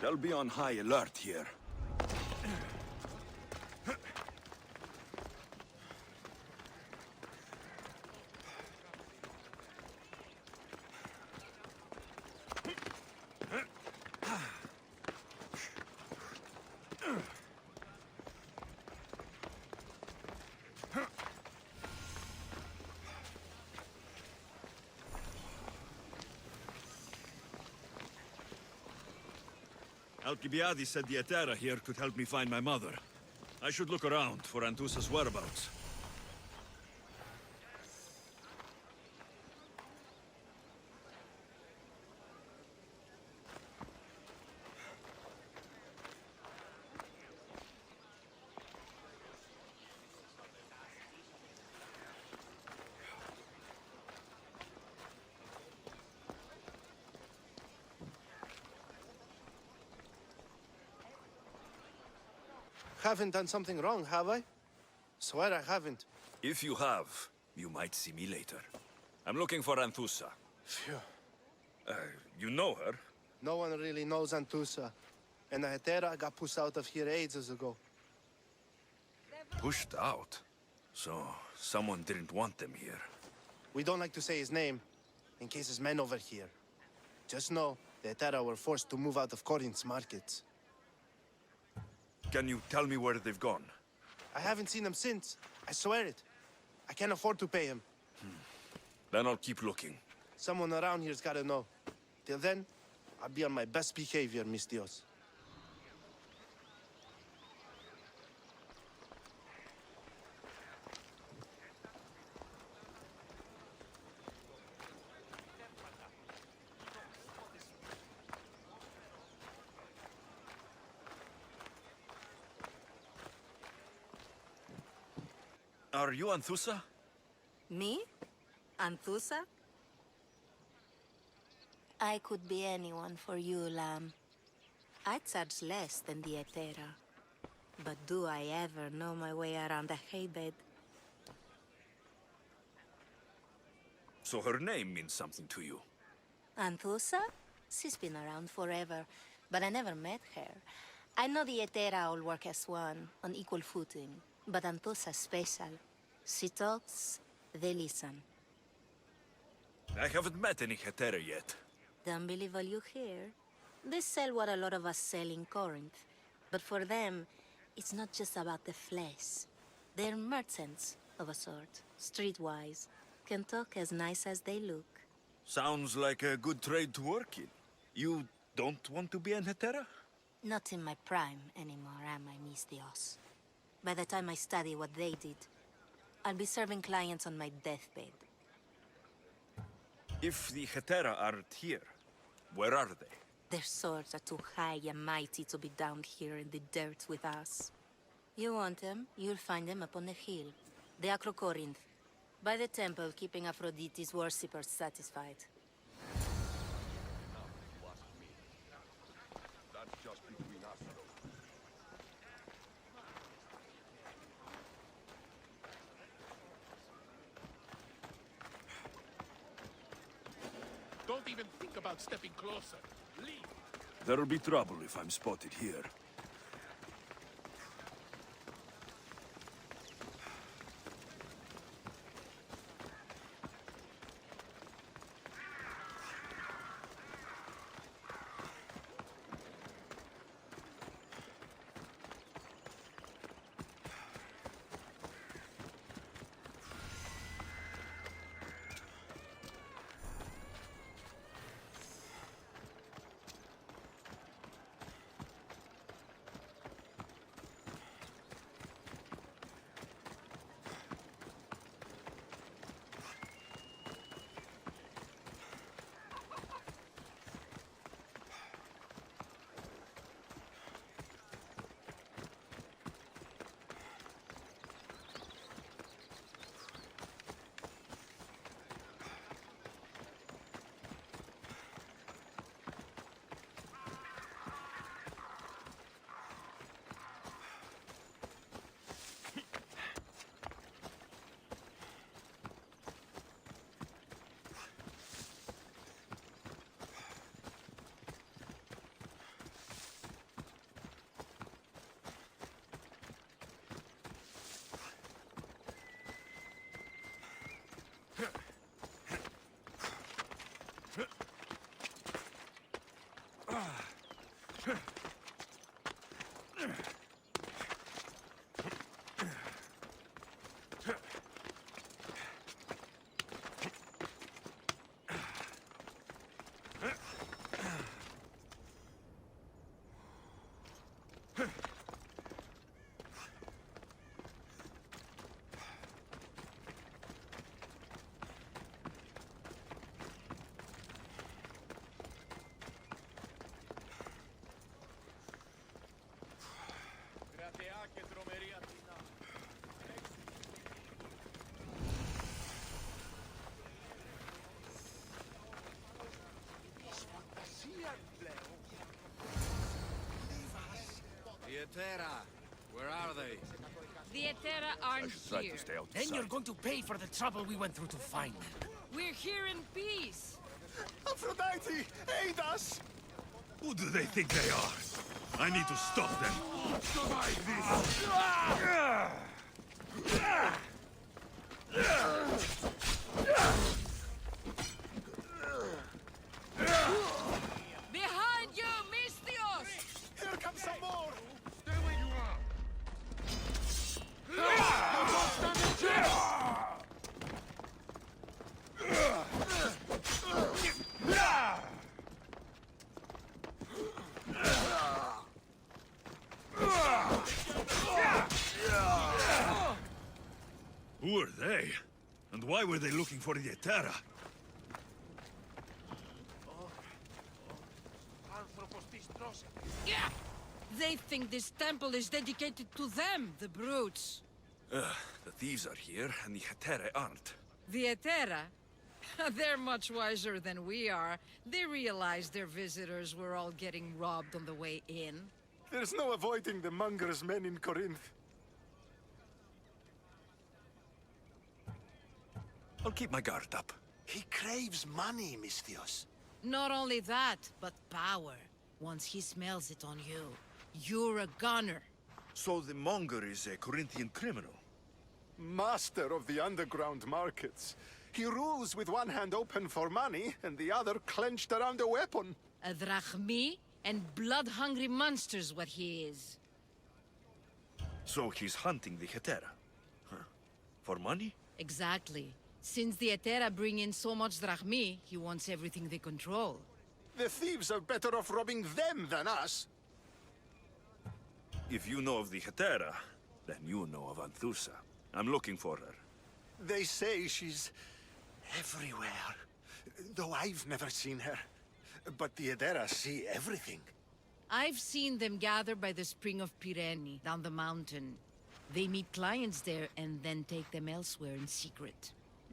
I'll be on high alert here. Alcibiades said the Etera here could help me find my mother. I should look around for Anthusa's whereabouts. Haven't done something wrong, have I? Swear I haven't. If you have, you might see me later. I'm looking for Anthusa. Phew. You know her? No one really knows Anthusa. And the Hetera got pushed out of here ages ago. Pushed out? So, someone didn't want them here. We don't like to say his name, in case his men overhear. Just know, the Hetera were forced to move out of Corinth's markets. Can you tell me where they've gone? I haven't seen him since. I swear it. I can't afford to pay him. Then I'll keep looking. Someone around here's gotta know. Till then, I'll be on my best behavior, mis Dios. Are you Anthusa? Me? Anthusa? I could be anyone for you, Lamb. I charge less than the Etera. But do I ever know my way around a haybed? So her name means something to you? Anthusa? She's been around forever, but I never met her. I know the Etera all work as one, on equal footing. But Anthusa's special. She talks, they listen. I haven't met any Hetera yet. Don't believe all you hear. They sell what a lot of us sell in Corinth. But for them, it's not just about the flesh. They're merchants, of a sort, streetwise. Can talk as nice as they look. Sounds like a good trade to work in. You don't want to be an Hetera? Not in my prime anymore, am I, mis Dios? By the time I study what they did, I'll be serving clients on my deathbed. If the Hetera aren't here, where are they? Their swords are too high and mighty to be down here in the dirt with us. You want them, you'll find them up on the hill. The Acro Corinth. By the temple, keeping Aphrodite's worshippers satisfied. That's just between us. Don't even think about stepping closer. Leave. There'll be trouble if I'm spotted here. Etera I aren't should try here. to stay out of Then you're sight. going to pay for the trouble we went through to find them. We're here in peace. Aphrodite, aid us! Who do they think they are? I need to stop them. Behind you, Mystios! Here comes some more! Stay where you are. Who are they? And why were they looking for the Etera? Άνθρωπος της τρώσετε. Yeah! They think this temple is dedicated to them, the brutes. The thieves are here, and the Etera aren't. The Etera? They're much wiser than we are. They realized their visitors were all getting robbed on the way in. There's no avoiding the Monger's men in Corinth. I'll keep my guard up. He craves money, Mystios. Not only that, but power. Once he smells it on you, you're a gunner. So the Monger is a Corinthian criminal? Master of the underground markets. He rules with one hand open for money and the other clenched around a weapon. A drachmi and blood-hungry monster's what he is. So he's hunting the Etera? Huh. For money? Exactly. Since the Etera bring in so much drachmi, he wants everything they control. The thieves are better off robbing them than us. If you know of the Etera, then you know of Anthusa. I'm looking for her. They say she's everywhere, though I've never seen her. But the Edera see everything. I've seen them gather by the spring of Pirene, down the mountain. They meet clients there and then take them elsewhere in secret.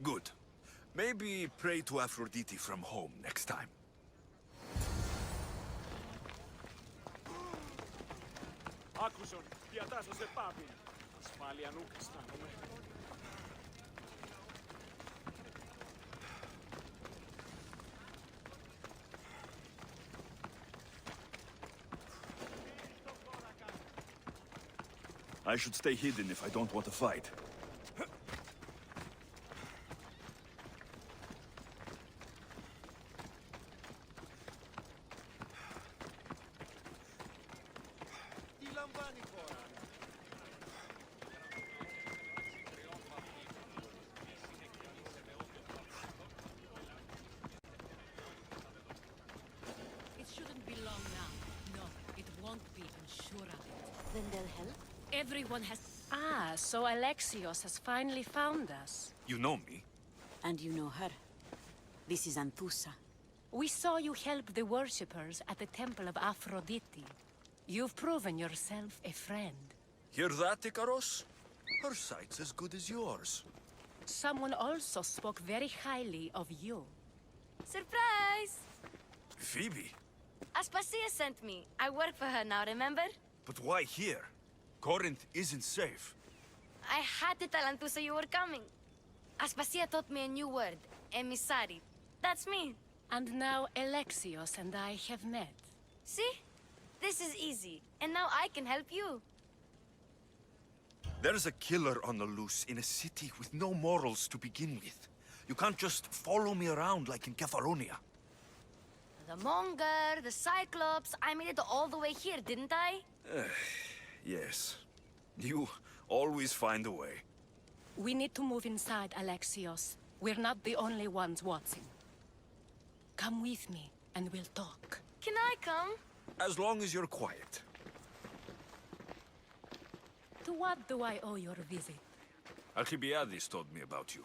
Good. Maybe pray to Aphrodite from home next time. Άκουσον, διατάσσωσε πάπη. Ασφάλεια νουκ αισθάνομαι. I should stay hidden if I don't want to fight. Τι λαμβάνει η χώρα. It shouldn't be long now. No, it won't be, I'm sure of it. Then they'll help? Everyone has... Ah, so Alexios has finally found us. You know me? And you know her. This is Anthusa. We saw you help the worshippers at the temple of Aphrodite. You've proven yourself a friend. Hear that, Ikaros? Her sight's as good as yours. Someone also spoke very highly of you. Surprise! Phoebe? Aspasia sent me. I work for her now, remember? But why here? Corinth isn't safe. I had to tell Anthusa you were coming. Aspasia taught me a new word, emissary. That's me. And now Alexios and I have met. See? This is easy. And now I can help you. There's a killer on the loose in a city with no morals to begin with. You can't just follow me around like in Kefalonia. The Monger, the Cyclops, I made it all the way here, didn't I? Yes. You always find a way. We need to move inside, Alexios. We're not the only ones watching. Come with me, and we'll talk. Can I come? As long as you're quiet. To what do I owe your visit? Alcibiades told me about you.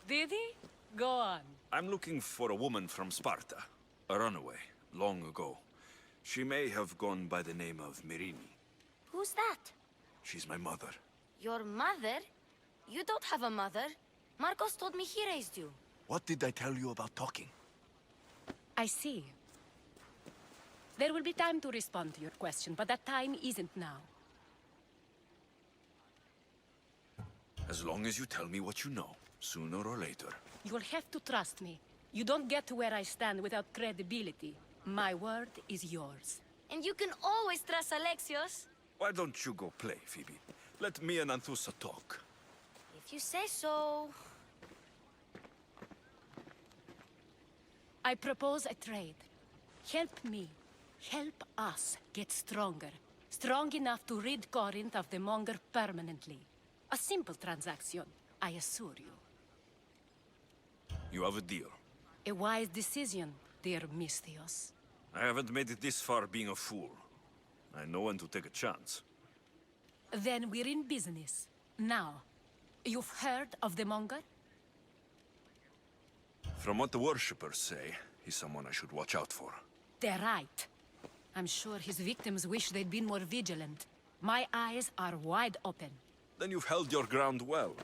Did he? Go on. I'm looking for a woman from Sparta. A runaway, long ago. She may have gone by the name of Myrine. Who's that? She's my mother. Your mother? You don't have a mother. Marcos told me he raised you. What did I tell you about talking? I see. There will be time to respond to your question, but that time isn't now. As long as you tell me what you know, sooner or later. You'll have to trust me. You don't get to where I stand without credibility. My word is yours. And you can always trust Alexios. Why don't you go play, Phoebe? Let me and Anthusa talk. If you say so. I propose a trade. Help me. Help us get stronger. Strong enough to rid Corinth of the Monger permanently. A simple transaction, I assure you. You have a deal. A wise decision, dear Misthios. I haven't made it this far being a fool. I know when to take a chance. Then we're in business. Now, you've heard of the Monger? From what the worshippers say, he's someone I should watch out for. They're right. I'm sure his victims wish they'd been more vigilant. My eyes are wide open. Then you've held your ground well.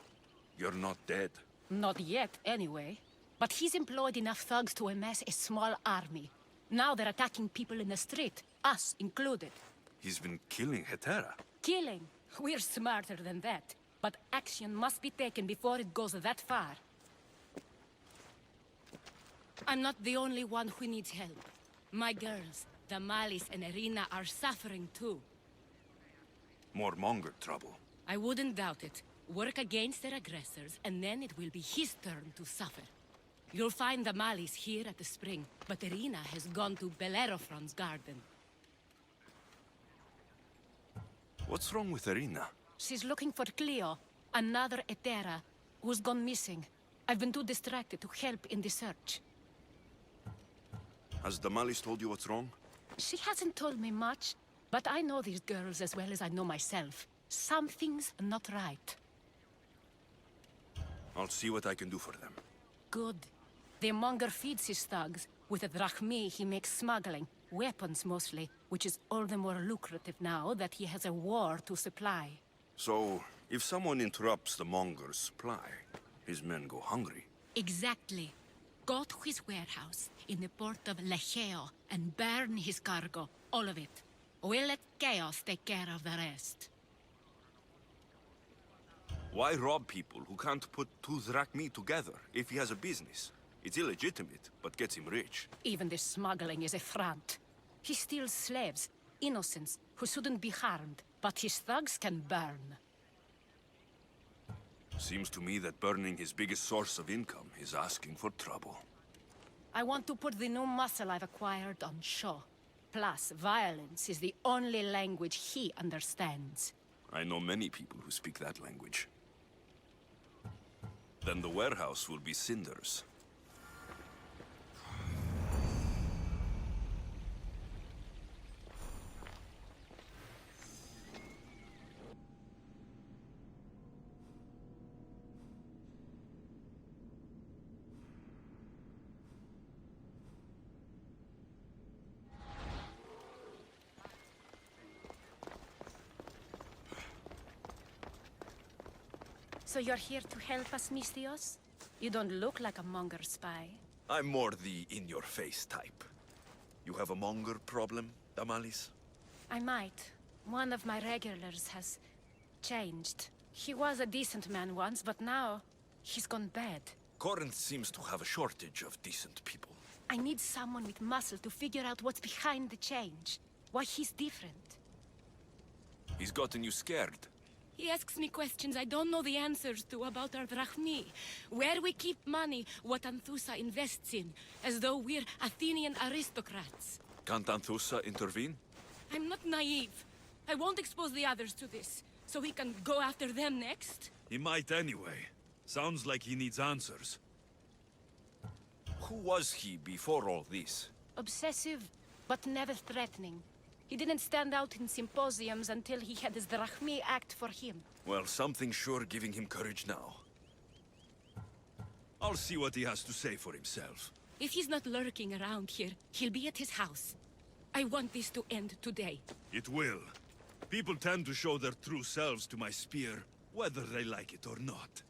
You're not dead. Not yet, anyway. But he's employed enough thugs to amass a small army. Now they're attacking people in the street, us included. He's been killing Hetera. Killing? We're smarter than that. But action must be taken before it goes that far. I'm not the only one who needs help. My girls, Damalis and Irina, are suffering too. More Monger trouble. I wouldn't doubt it. Work against their aggressors, and then it will be his turn to suffer. You'll find Damalis here at the spring, but Irina has gone to Bellerophon's garden. What's wrong with Irina? She's looking for Cleo, another Hetera, who's gone missing. I've been too distracted to help in the search. Has Damalis told you what's wrong? She hasn't told me much, but I know these girls as well as I know myself. Something's not right. I'll see what I can do for them. Good. The Monger feeds his thugs. With the drachmi, he makes smuggling. Weapons, mostly, which is all the more lucrative now that he has a war to supply. So, if someone interrupts the Monger's supply, his men go hungry. Exactly. Go to his warehouse in the port of Lecheo and burn his cargo, all of it. We'll let chaos take care of the rest. Why rob people who can't put two drachmi together if he has a business? It's illegitimate, but gets him rich. Even the smuggling is a front. He steals slaves, innocents, who shouldn't be harmed, but his thugs can burn. Seems to me that burning his biggest source of income is asking for trouble. I want to put the new muscle I've acquired on show. Plus, violence is the only language he understands. I know many people who speak that language. Then the warehouse will be cinders. So you're here to help us, Misthios? You don't look like a Monger spy. I'm more the in-your-face type. You have a Monger problem, Damalis? I might. One of my regulars has changed. He was a decent man once, but now he's gone bad. Corinth seems to have a shortage of decent people. I need someone with muscle to figure out what's behind the change. Why he's different. He's gotten you scared. He asks me questions I don't know the answers to about our drachmi. Where we keep money, what Anthusa invests in. As though we're Athenian aristocrats. Can't Anthusa intervene? I'm not naive. I won't expose the others to this. So we can go after them next? He might anyway. Sounds like he needs answers. Who was he before all this? Obsessive, but never threatening. He didn't stand out in symposiums until he had his drachmi act for him. Well, something's sure giving him courage now. I'll see what he has to say for himself. If he's not lurking around here, he'll be at his house. I want this to end today. It will. People tend to show their true selves to my spear, whether they like it or not.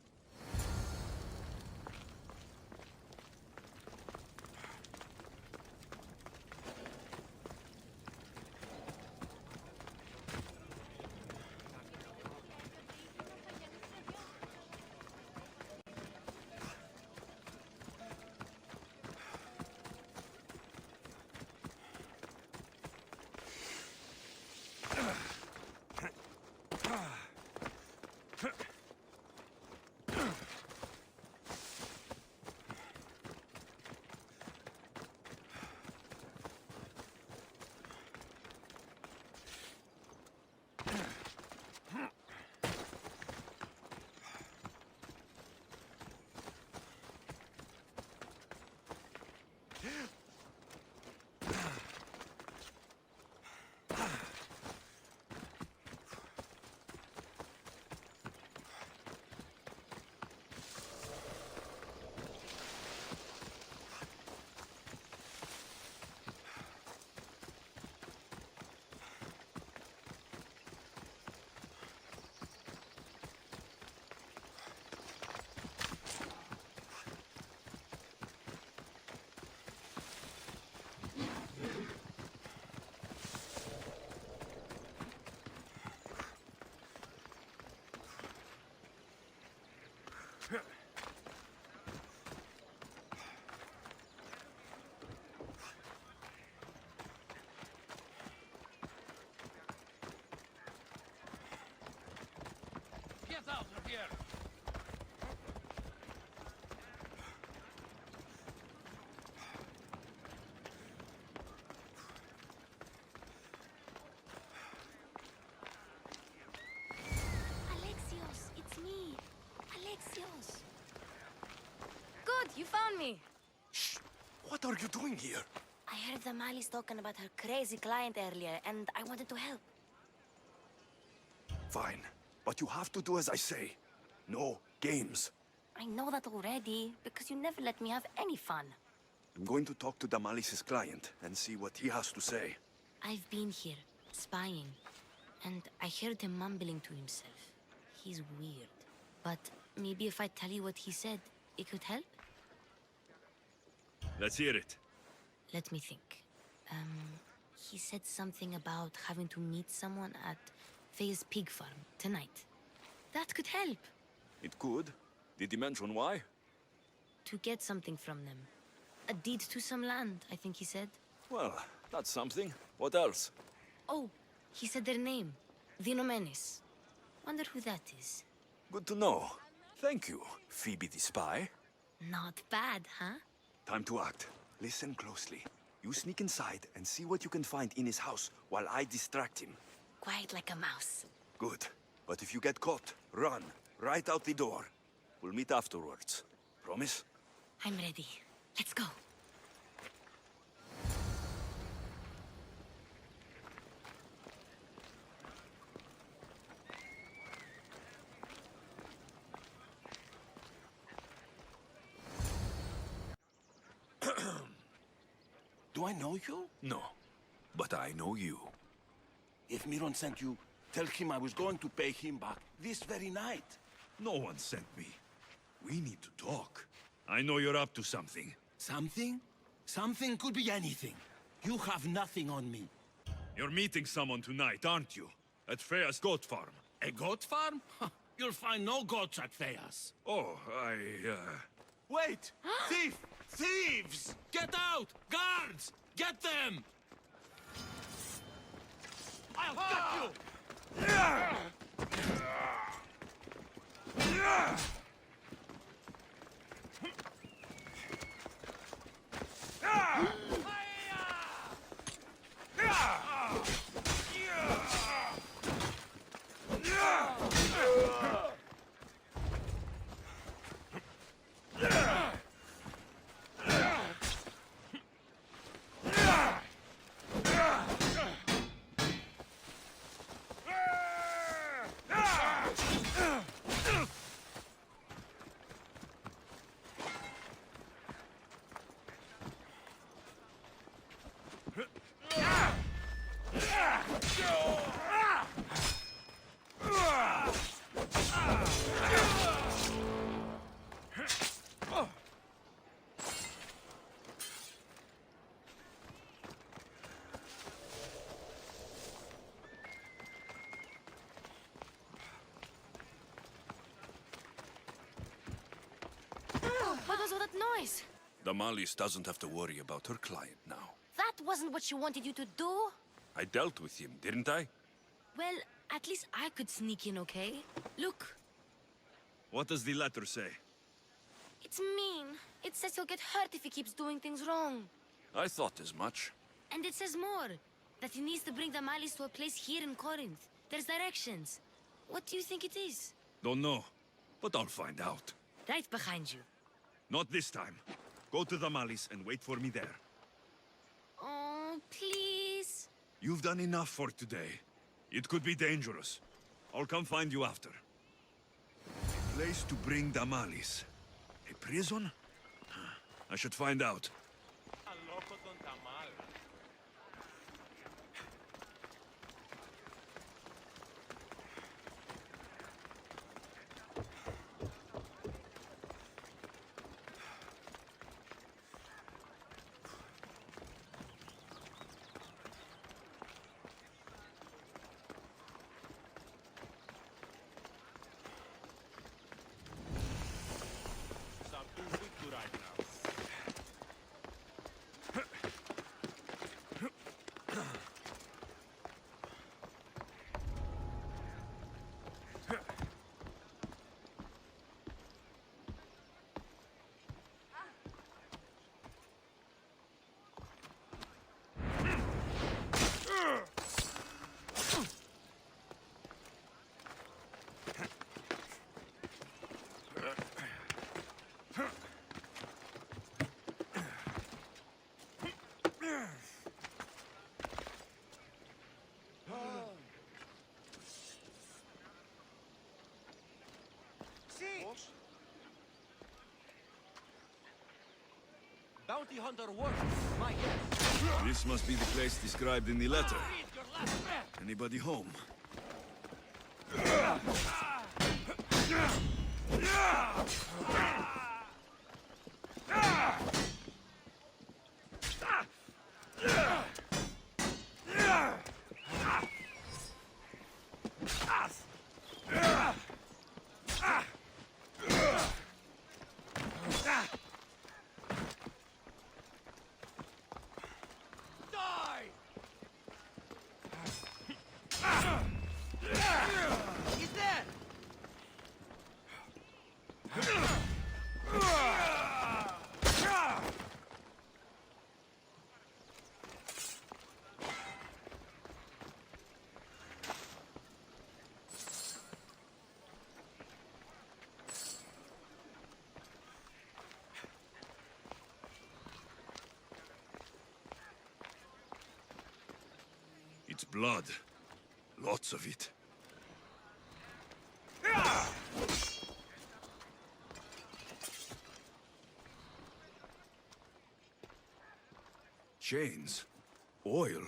Get out of here! Alexios, it's me. Alexios. Good, you found me. Shh! What are you doing here? I heard the Mali's talking about her crazy client earlier, and I wanted to help. Fine, but you have to do as I say. No games. I know that already, because you never let me have any fun. I'm going to talk to Damalis's client and see what he has to say. I've been here, spying, and I heard him mumbling to himself. He's weird. But maybe if I tell you what he said, it could help? Let's hear it. Let me think. He said something about having to meet someone at Faye's pig farm tonight. That could help. It could. Did he mention why? To get something from them. A deed to some land, I think he said. Well, that's something. What else? Oh, he said their name. Vinomenes. Wonder who that is. Good to know. Thank you, Phoebe the spy. Not bad, huh? Time to act. Listen closely. You sneak inside and see what you can find in his house while I distract him. Quiet like a mouse. Good. But if you get caught, run. Right out the door. We'll meet afterwards. Promise? I'm ready. Let's go. Do I know you? No. But I know you. If Miron sent you, tell him I was going to pay him back this very night. No one sent me. We need to talk. I know you're up to something. Something? Something could be anything. You have nothing on me. You're meeting someone tonight, aren't you? At Freya's goat farm. A goat farm? You'll find no goats at Thea's. Oh, Wait! Thief! Thieves! Get out! Guards! Get them! I'll get you! What was all that noise? Damalis doesn't have to worry about her client now. That wasn't what she wanted you to do. I dealt with him, didn't I? Well, at least I could sneak in, okay? Look, What does the letter say? it's mean. It says he'll get hurt if he keeps doing things wrong. I thought as much. And it says more. That he needs to bring the Malis to a place here in Corinth. There's directions. What do you think it is? Don't know, but I'll find out. Right behind you. Not this time. Go to Damalis and wait for me there. Oh, please. You've done enough for today. It could be dangerous. I'll come find you after. A place to bring Damalis. A prison? I should find out. Bounty hunter works. My guess. This must be the place described in the letter. Eat your last breath. Anybody home? Die! He's dead! It's blood. Lots of it. Chains? Oil?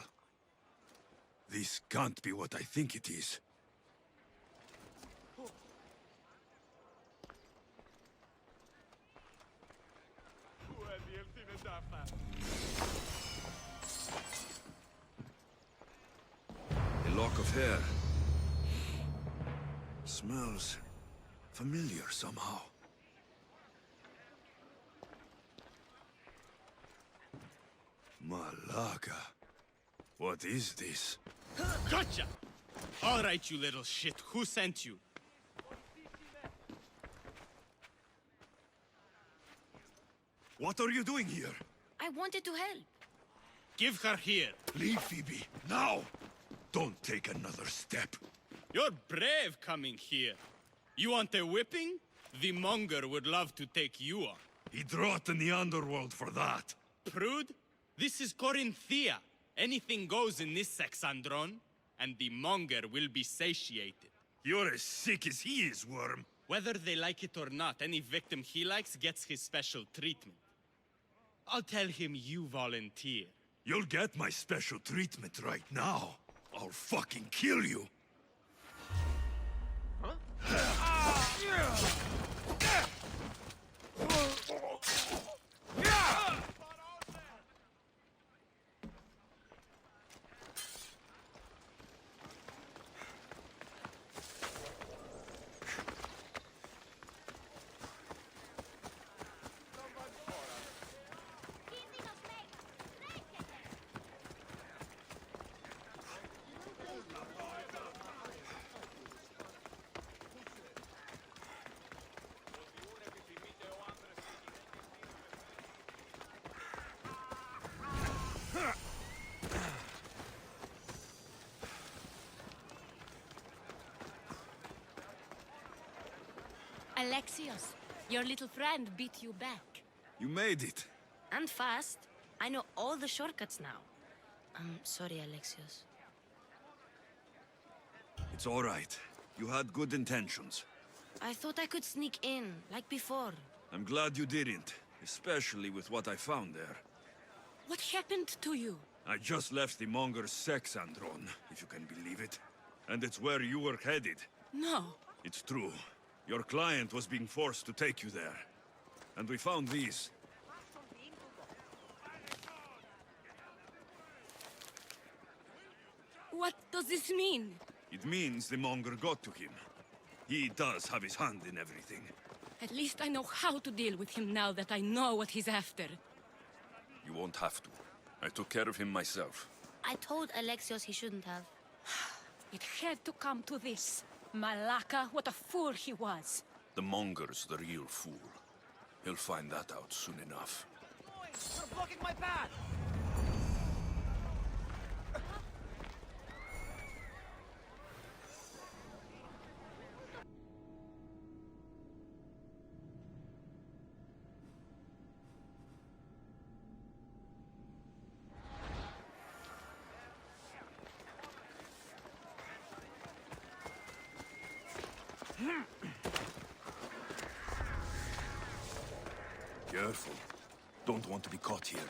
This can't be what I think it is. A lock of hair. Smells familiar somehow. Malaga. What is this? Gotcha! All right, you little shit. Who sent you? What are you doing here? I wanted to help. Give her here. Leave, Phoebe, now! Don't take another step. You're brave coming here. You want a whipping? The Monger would love to take you on. He'd rot in the underworld for that. Prude, this is Korinthia. Anything goes in this Sexandron, and the Monger will be satiated. You're as sick as he is, Worm. Whether they like it or not, any victim he likes gets his special treatment. I'll tell him you volunteer. You'll get my special treatment right now. I'll fucking kill you. Alexios, your little friend beat you back. You made it. And fast. I know all the shortcuts now. I'm sorry, Alexios. It's all right. You had good intentions. I thought I could sneak in, like before. I'm glad you didn't, especially with what I found there. What happened to you? I just left the Monger's Sexandron, if you can believe it. And it's where you were headed. No. It's true. Your client was being forced to take you there. And we found these. What does this mean? It means the Monger got to him. He does have his hand in everything. At least I know how to deal with him now that I know what he's after. You won't have to. I took care of him myself. I told Alexios he shouldn't have. It had to come to this. Malaka, what a fool he was. The Monger's the real fool. He'll find that out soon enough. Boys, you're blocking my path! Careful. Don't want to be caught here.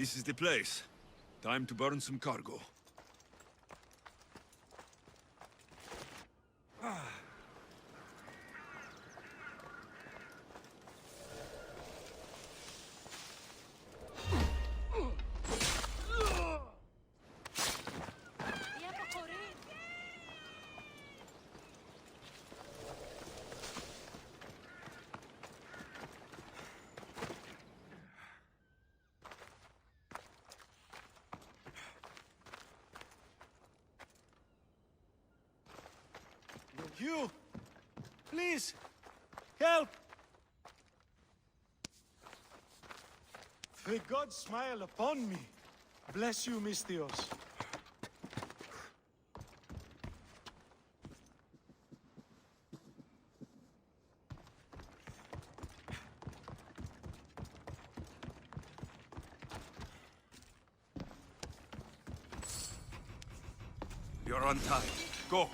This is the place. Time to burn some cargo. You! Please! Help! May God smile upon me. Bless you, Mistios. You're untied. Go!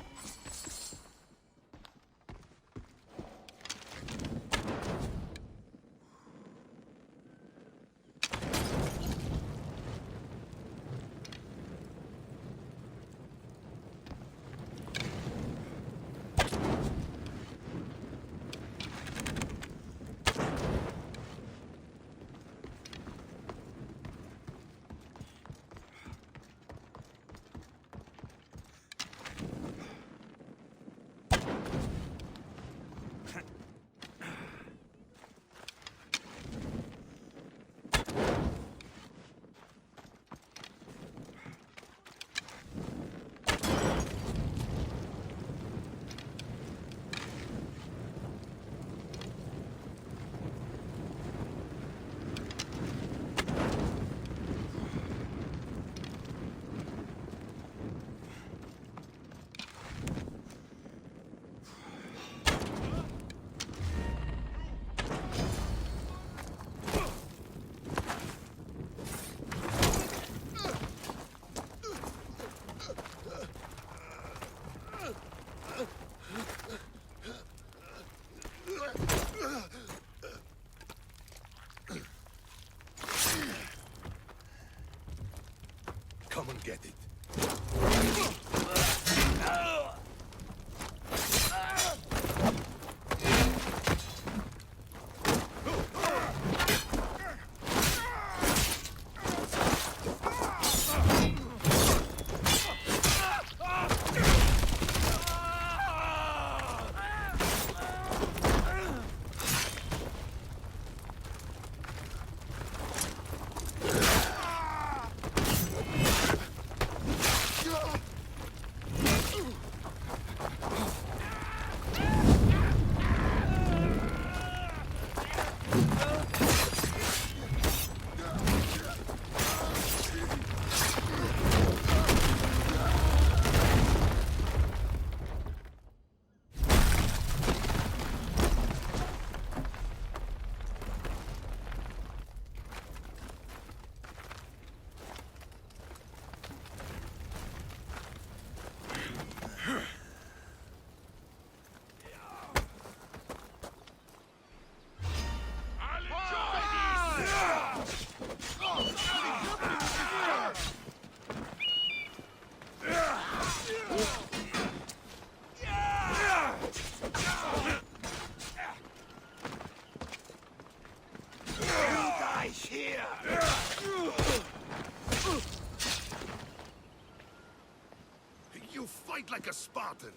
Spartan.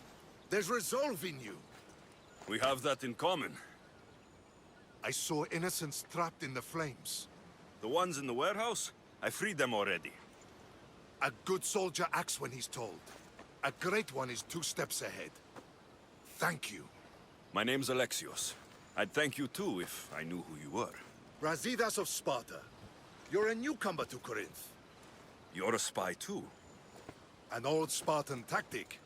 There's resolve in you. We have that in common. I saw innocents trapped in the flames. The ones in the warehouse? I freed them already. A good soldier acts when he's told. A great one is 2 steps ahead. Thank you. My name's Alexios. I'd thank you too if I knew who you were. Brasidas of Sparta. You're a newcomer to Corinth. You're a spy too. An old Spartan tactic.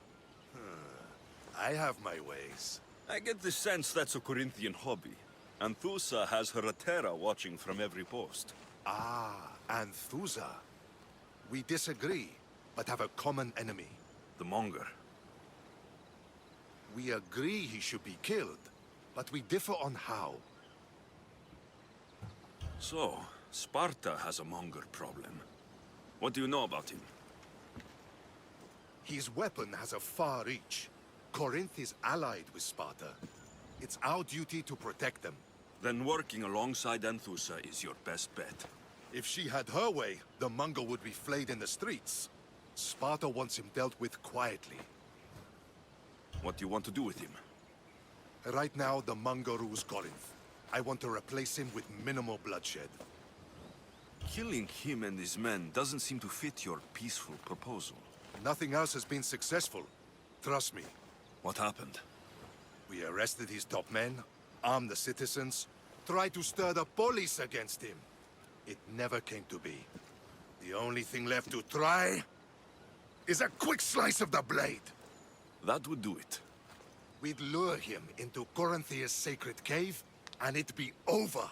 I have my ways. I get the sense that's a Corinthian hobby. Anthusa has her Atera watching from every post. Ah, Anthusa. We disagree, but have a common enemy. The Monger. We agree he should be killed, but we differ on how. So, Sparta has a Monger problem. What do you know about him? His weapon has a far reach. Corinth is allied with Sparta. It's our duty to protect them. Then working alongside Anthusa is your best bet. If she had her way, the Monger would be flayed in the streets. Sparta wants him dealt with quietly. What do you want to do with him? Right now, the Monger rules Corinth. I want to replace him with minimal bloodshed. Killing him and his men doesn't seem to fit your peaceful proposal. Nothing else has been successful. Trust me. What happened? We arrested his top men, armed the citizens, tried to stir the police against him. It never came to be. The only thing left to try is a quick slice of the blade. That would do it. We'd lure him into Corinthia's sacred cave, and it'd be over.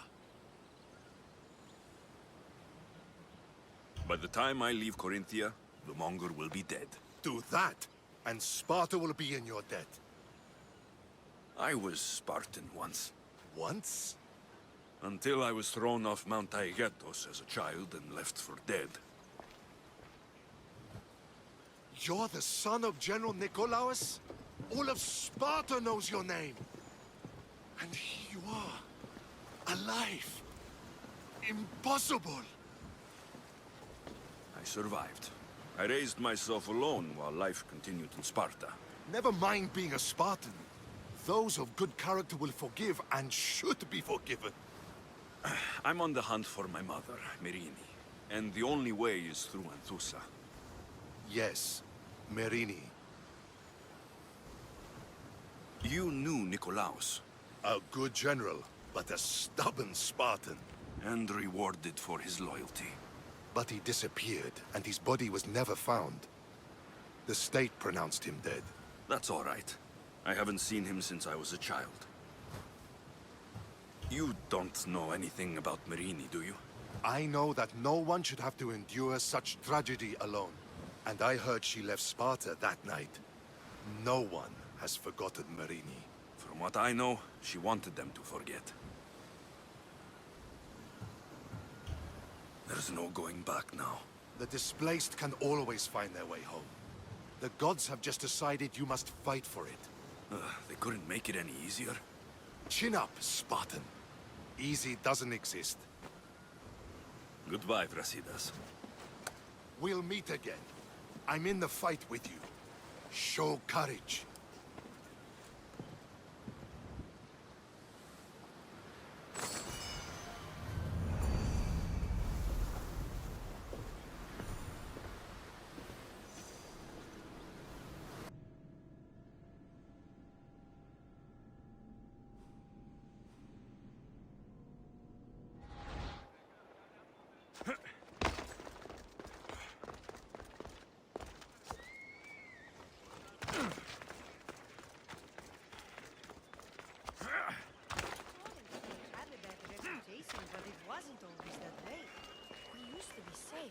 By the time I leave Korinthia, the Monger will be dead. Do that, and Sparta will be in your debt. I was Spartan once. Once? Until I was thrown off Mount Taygetos as a child and left for dead. You're the son of General Nikolaos? All of Sparta knows your name. And here you are, alive. Impossible. I survived. I raised myself alone while life continued in Sparta. Never mind being a Spartan. Those of good character will forgive and should be forgiven. I'm on the hunt for my mother, Merini. And the only way is through Anthusa. Yes, Merini. You knew Nikolaos. A good general, but a stubborn Spartan. And rewarded for his loyalty. But he disappeared, and his body was never found. The state pronounced him dead. That's all right. I haven't seen him since I was a child. You don't know anything about Merini, do you? I know that no one should have to endure such tragedy alone. And I heard she left Sparta that night. No one has forgotten Merini. From what I know, she wanted them to forget. There's no going back now. The displaced can always find their way home. The gods have just decided you must fight for it. They couldn't make it any easier. Chin up, Spartan. Easy doesn't exist. Goodbye, Brasidas. We'll meet again. I'm in the fight with you. Show courage.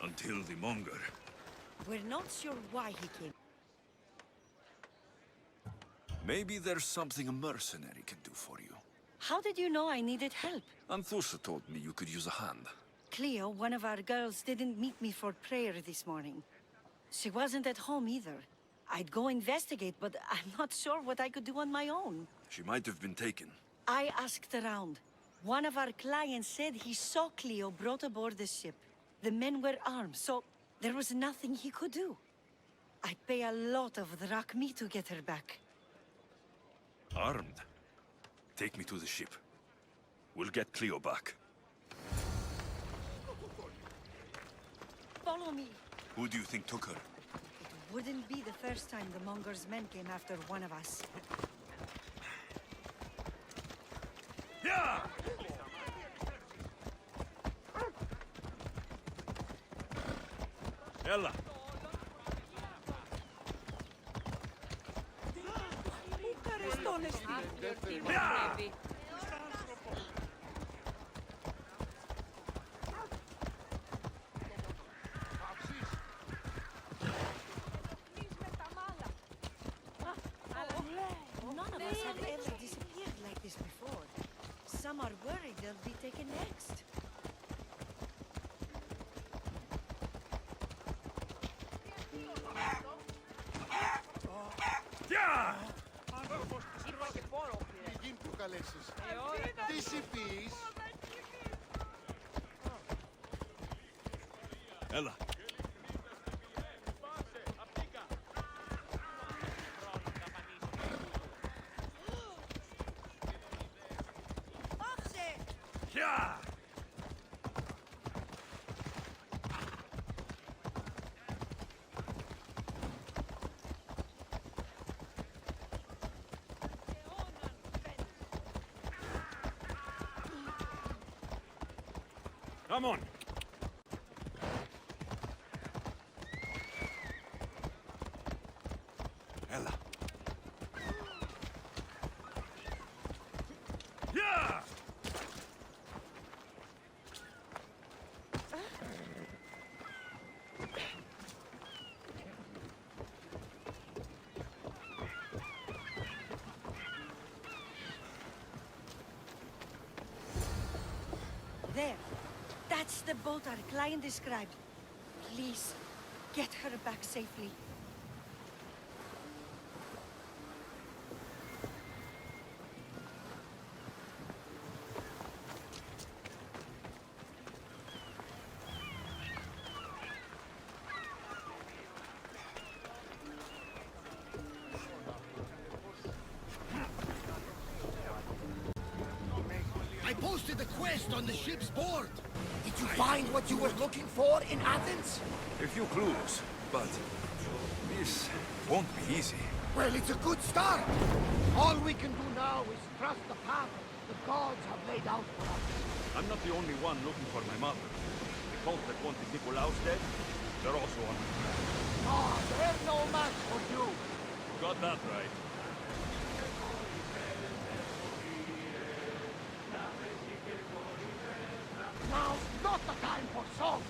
Until the Monger. We're not sure why he came. Maybe there's something a mercenary can do for you. How did you know I needed help? Anthusa told me you could use a hand. Cleo, one of our girls, didn't meet me for prayer this morning. She wasn't at home either. I'd go investigate, but I'm not sure what I could do on my own. She might have been taken. I asked around. One of our clients said he saw Cleo brought aboard the ship. The men were armed, so there was nothing he could do. I'd pay a lot of drachmi to get her back. Armed? Take me to the ship. We'll get Cleo back. Follow me. Who do you think took her? It wouldn't be the first time the Monger's men came after one of us. Yeah! Ella! Yeah! None of us have ever disappeared like this before. Some are worried they'll be taken next. Yeah! Μην προκαλέσεις. Τι είπεις? Ella! Yeah! Come on! Ella! Yeah! There. That's the boat our client described. Please, get her back safely. I posted a quest on the ship's board. Did you find what you were looking for in Athens? A few clues, but this won't be easy. Well, it's a good start. All we can do now is trust the path the gods have laid out for us. I'm not the only one looking for my mother. The cult that wanted Nicolaus dead, they're also on me. Ah, they're no match for you. Got that right. Now's not the time for song.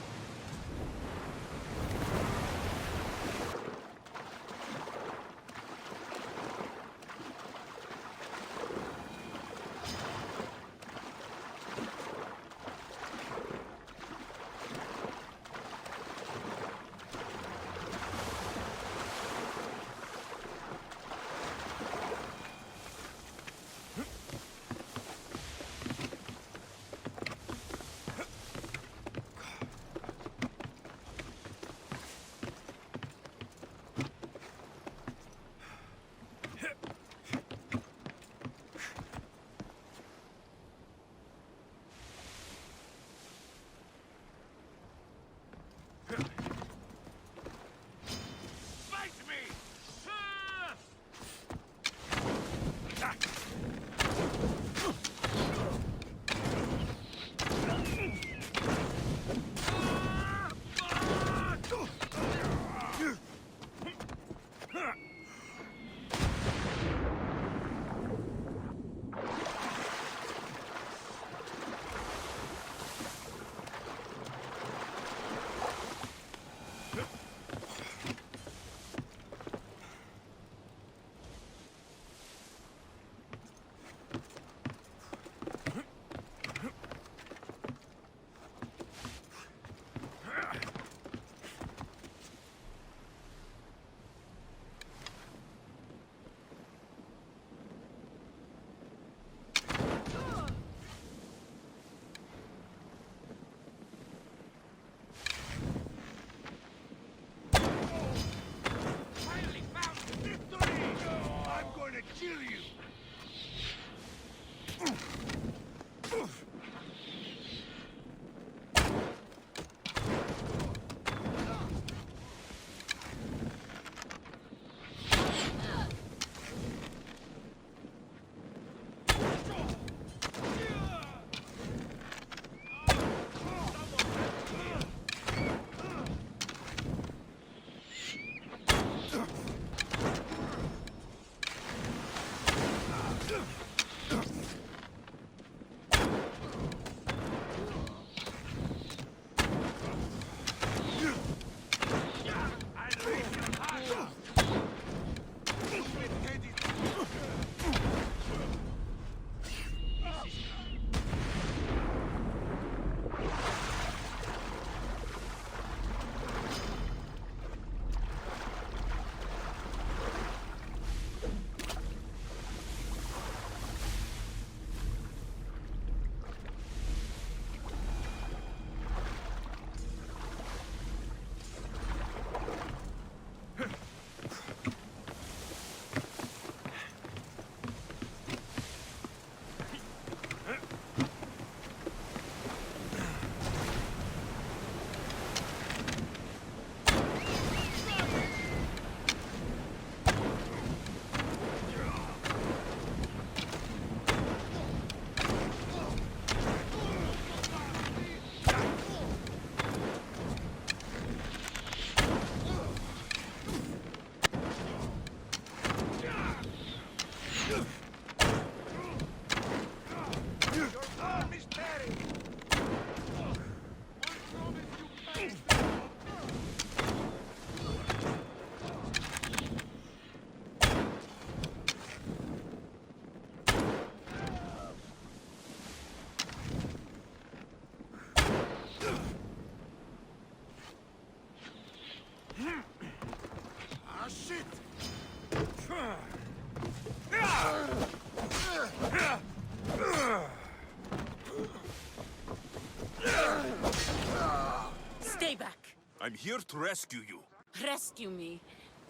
here to rescue you. Rescue me.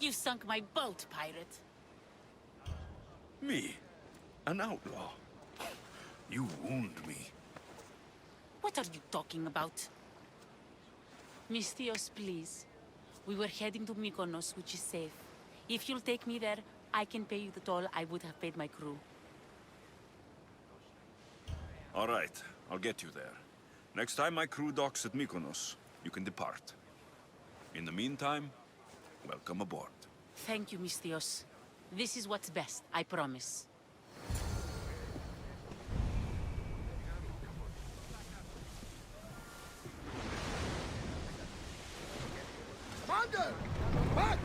You sunk my boat, pirate. Me? An outlaw? You wound me. What are you talking about? Misthios, please. We were heading to Mykonos, which is safe. If you'll take me there, I can pay you the toll I would have paid my crew. All right, I'll get you there. Next time my crew docks at Mykonos, you can depart. In the meantime, welcome aboard. Thank you, Misthios. This is what's best, I promise. Monger! Back!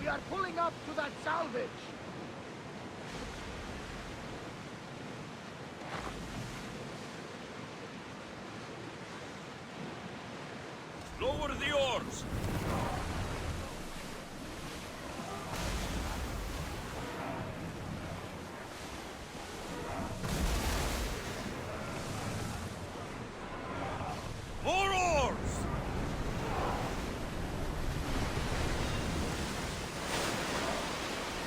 We are pulling up to that salvage. Lower the oars! More oars!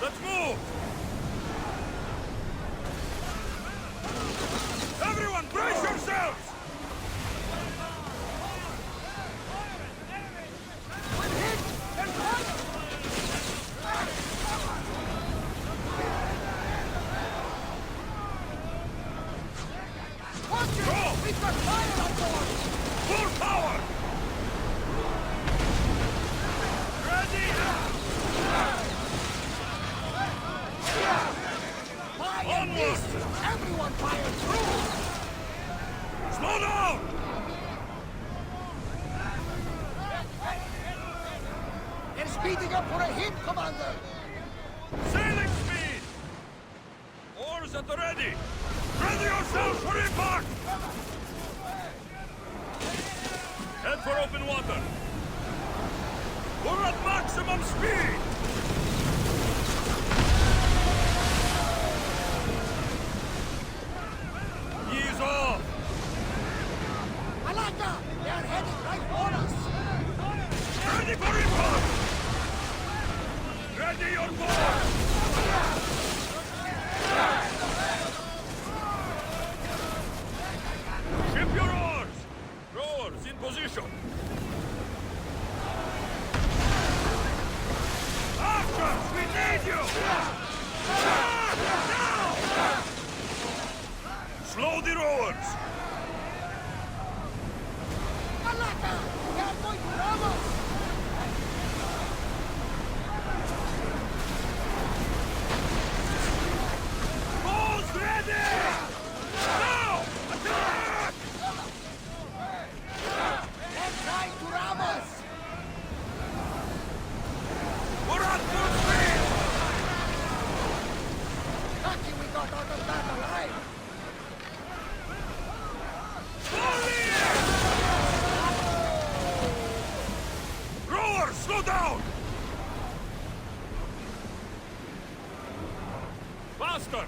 Let's move! Everyone, brace yourselves! Go! We've got fire on board! Full power! Ready! Fire! Onward! Everyone fire through! Slow down! They're speeding up for a hit, Commander! Sailing speed! Oars at the ready! Ready yourselves for impact! Head for open water! We're at maximum speed! Ease off! Malaka! They are heading right for us! Ready for impact! Ready your board! Ship your oars! Rowers in position! After! We need you! Now! Slow the rowers! Malaka! They are going to ram us! Bows ready! Now! Attack! They're trying to ram us! We're at full speed! Lucky we got out of that alive! Rowers, slow down! Faster!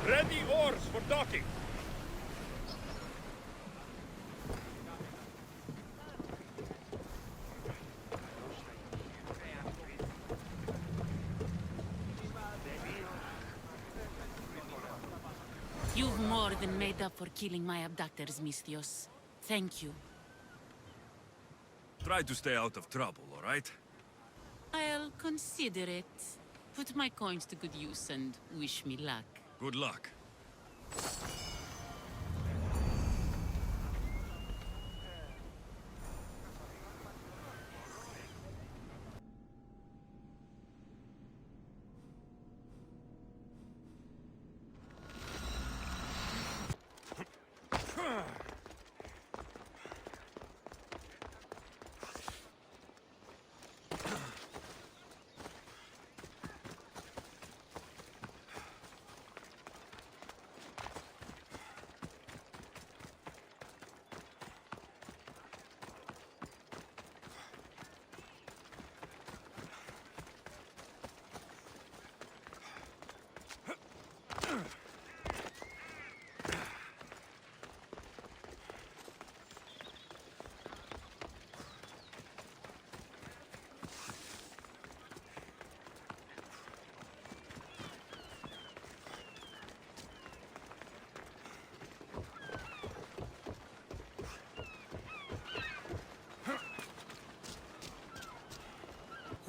Ready oars for docking! You've more than made up for killing my abductors, Misthios. Thank you. Try to stay out of trouble, all right? I'll consider it. Put my coins to good use and wish me luck. Good luck.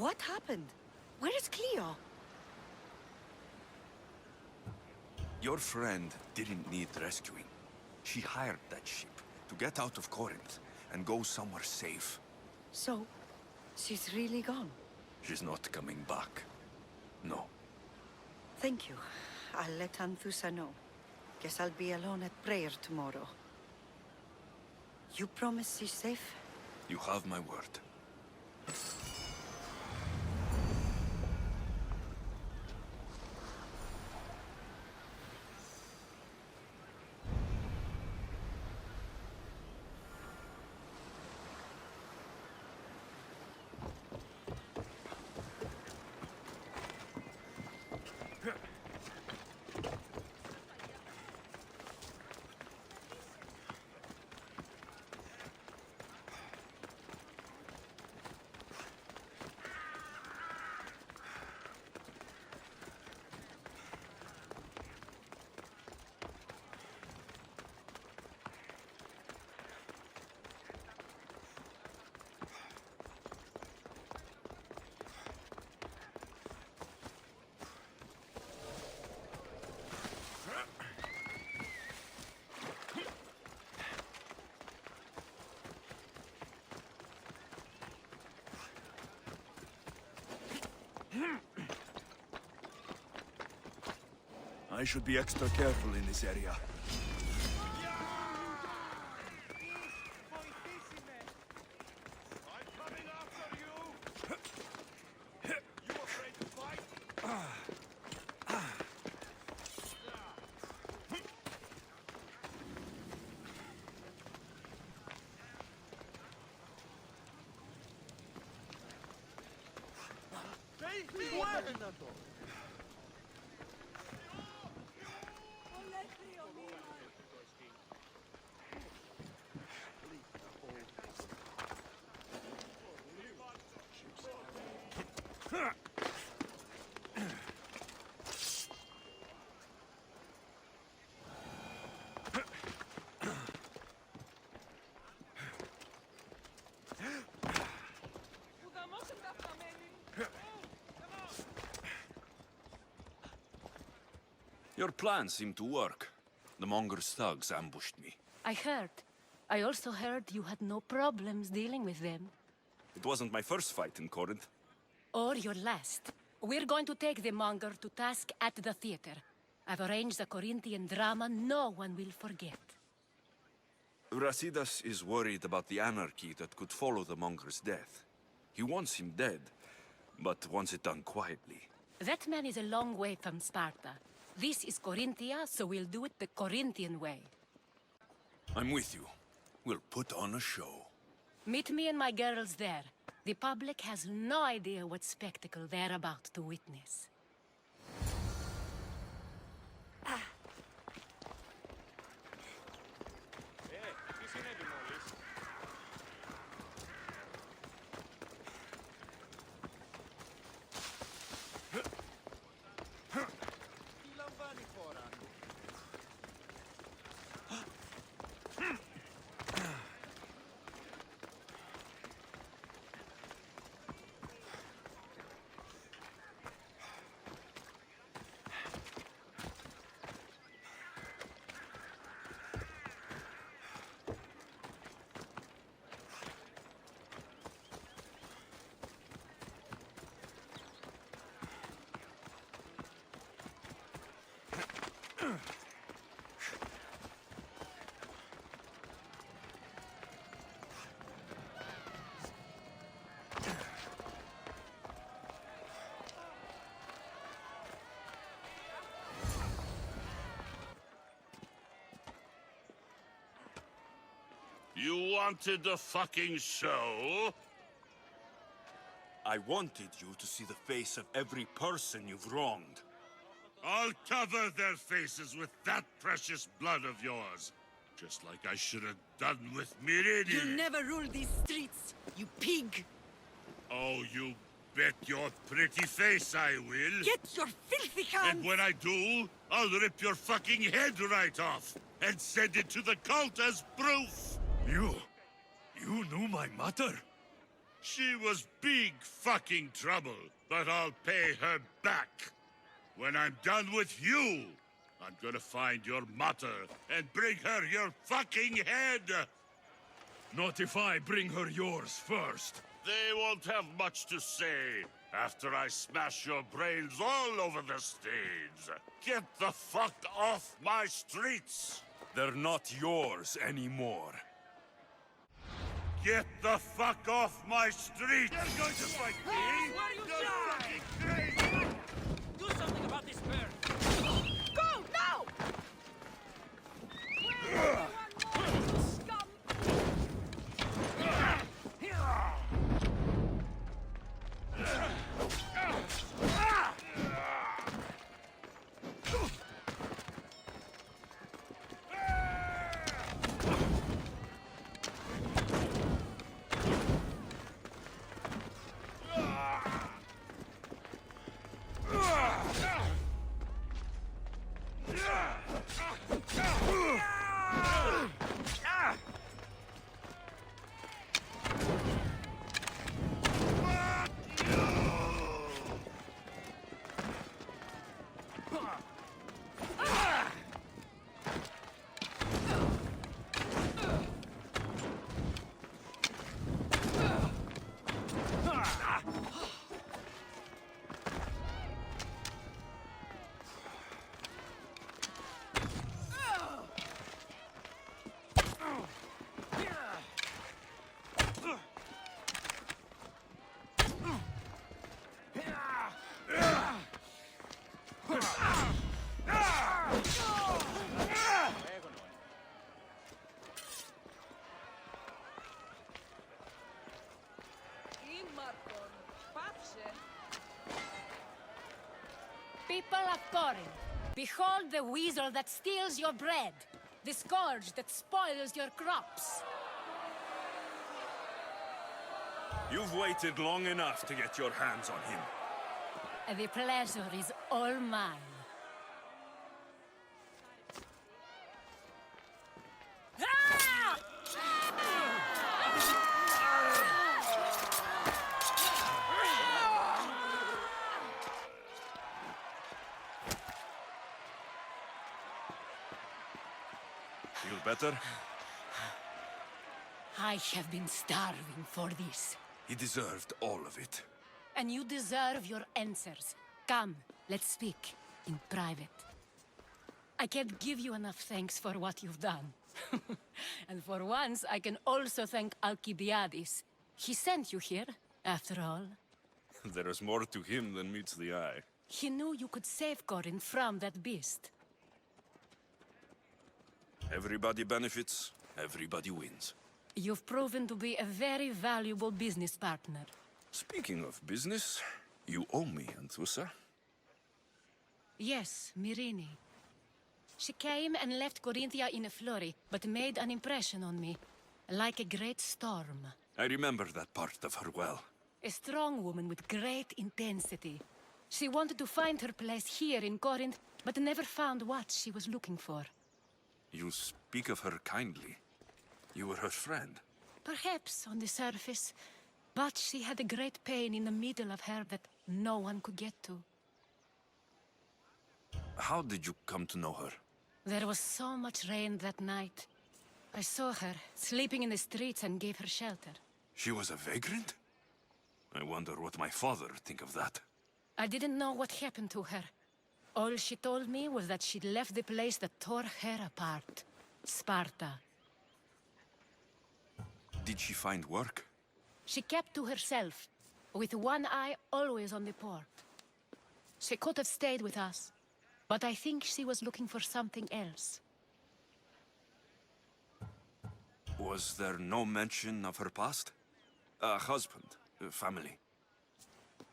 What happened? Where is Cleo? Your friend didn't need rescuing. She hired that ship to get out of Corinth and go somewhere safe. So, she's really gone? She's not coming back. No. Thank you. I'll let Anthusa know. Guess I'll be alone at prayer tomorrow. You promise she's safe? You have my word. I should be extra careful in this area. Your plan seemed to work. The Monger's thugs ambushed me. I heard. I also heard you had no problems dealing with them. It wasn't my first fight in Corinth. Or your last. We're going to take the Monger to task at the theater. I've arranged a Corinthian drama no one will forget. Brasidas is worried about the anarchy that could follow the Monger's death. He wants him dead, but wants it done quietly. That man is a long way from Sparta. This is Korinthia, so we'll do it the Corinthian way. I'm with you. We'll put on a show. Meet me and my girls there. The public has no idea what spectacle they're about to witness. You wanted the fucking show? I wanted you to see the face of every person you've wronged. I'll cover their faces with that precious blood of yours. Just like I should have done with Miriam. You'll never rule these streets, you pig! Oh, you bet your pretty face I will. Get your filthy hands! And when I do, I'll rip your fucking head right off and send it to the cult as proof. You knew my mother? She was big fucking trouble, but I'll pay her back. When I'm done with you, I'm gonna find your mother and bring her your fucking head! Not if I bring her yours first. They won't have much to say after I smash your brains all over the stage. Get the fuck off my streets! They're not yours anymore. Get the fuck off my streets! You're going to fight me? Where are you fucking crazy! Do something about this bird! Go, now! People of Corinth, behold the weasel that steals your bread, the scourge that spoils your crops. You've waited long enough to get your hands on him. The pleasure is all mine. Ah! Feel better? I have been starving for this. He deserved all of it. And you deserve your answers. Come, let's speak in private. I can't give you enough thanks for what you've done. And for once, I can also thank Alcibiades. He sent you here, after all. There is more to him than meets the eye. He knew you could save Corinth from that beast. Everybody benefits, everybody wins. You've proven to be a very valuable business partner. Speaking of business, you owe me, Anthusa. Yes, Myrine. She came and left Korinthia in a flurry, but made an impression on me, like a great storm. I remember that part of her well. A strong woman with great intensity. She wanted to find her place here in Corinth, but never found what she was looking for. You speak of her kindly. You were her friend. Perhaps on the surface, but she had a great pain in the middle of her that no one could get to. How did you come to know her? There was so much rain that night. I saw her, sleeping in the streets, and gave her shelter. She was a vagrant? I wonder what my father would think of that. I didn't know what happened to her. All she told me was that she'd left the place that tore her apart. Sparta. Did she find work? She kept to herself, with one eye always on the port. She could have stayed with us, but I think she was looking for something else. Was there no mention of her past? A husband, a family?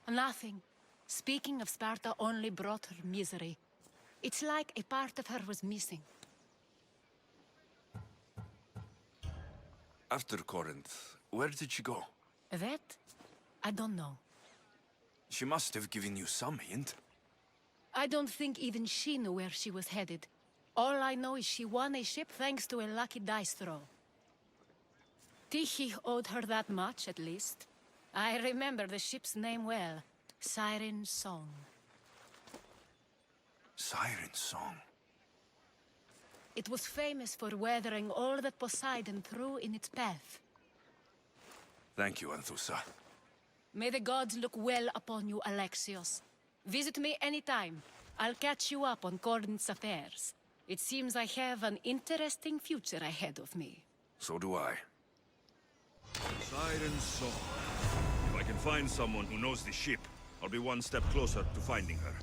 Nothing. Speaking of Sparta only brought her misery. It's like a part of her was missing. After Corinth, where did she go? That? I don't know. She must have given you some hint. I don't think even she knew where she was headed. All I know is she won a ship thanks to a lucky dice throw. Tyche owed her that much, at least. I remember the ship's name well. Siren Song. Siren Song. It was famous for weathering all that Poseidon threw in its path. Thank you, Anthusa. May the gods look well upon you, Alexios. Visit me anytime. I'll catch you up on Corinth's affairs. It seems I have an interesting future ahead of me. So do I. Siren Song. If I can find someone who knows the ship, I'll be one step closer to finding her.